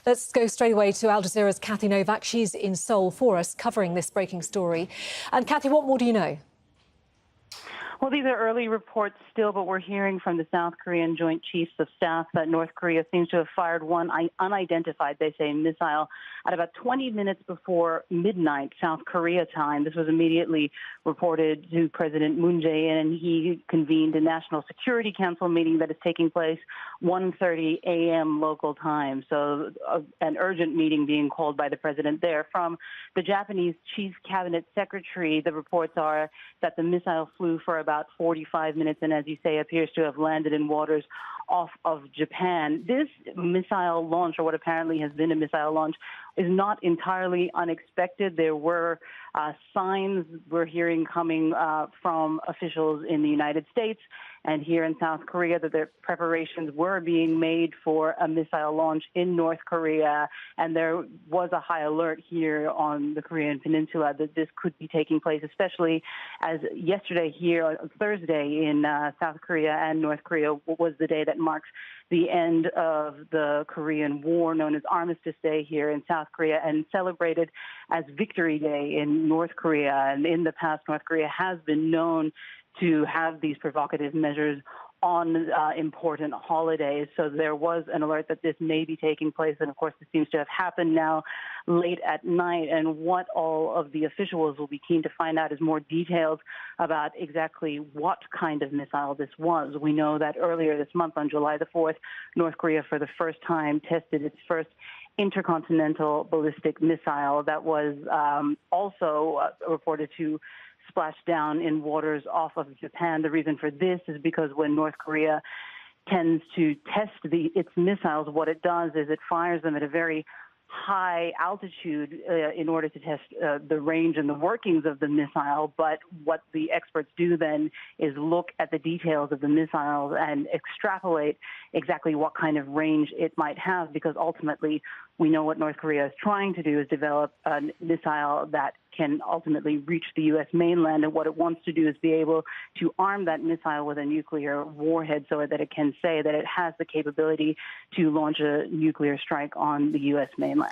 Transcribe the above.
Let's go straight away to Al Jazeera's Kathy Novak. She's in Seoul for us, covering this breaking story. And Kathy, what more do you know? Well, these are early reports still, but we're hearing from the South Korean Joint Chiefs of Staff that North Korea seems to have fired one unidentified, they say, missile at about 20 minutes before midnight South Korea time. This was immediately reported to President Moon Jae-in, and he convened a National Security Council meeting that is taking place 1:30 a.m. local time. So an urgent meeting being called by the president there. From the Japanese Chief Cabinet Secretary, the reports are that the missile flew for about 45 minutes and, as you say, appears to have landed in waters off of Japan. This missile launch, or what apparently has been a missile launch, is not entirely unexpected. There were signs we're hearing coming from officials in the United States and here in South Korea that their preparations were being made for a missile launch in North Korea, and there was a high alert here on the Korean Peninsula that this could be taking place, especially as yesterday here on Thursday in South Korea and North Korea was the day that marks the end of the Korean War, known as Armistice Day here in South Korea, and celebrated as Victory Day in North Korea. And in the past, North Korea has been known to have these provocative measures on important holidays. So there was an alert that this may be taking place. And of course, this seems to have happened now late at night. And what all of the officials will be keen to find out is more details about exactly what kind of missile this was. We know that earlier this month, on July the 4th, North Korea for the first time tested its first intercontinental ballistic missile that was also reported to splash down in waters off of Japan. The reason for this is because when North Korea tends to test its missiles, what it does is it fires them at a very high altitude in order to test the range and the workings of the missile. But what the experts do then is look at the details of the missiles and extrapolate exactly what kind of range it might have, because ultimately we know what North Korea is trying to do is develop a missile that can ultimately reach the U.S. mainland. And what it wants to do is be able to arm that missile with a nuclear warhead so that it can say that it has the capability to launch a nuclear strike on the U.S. mainland.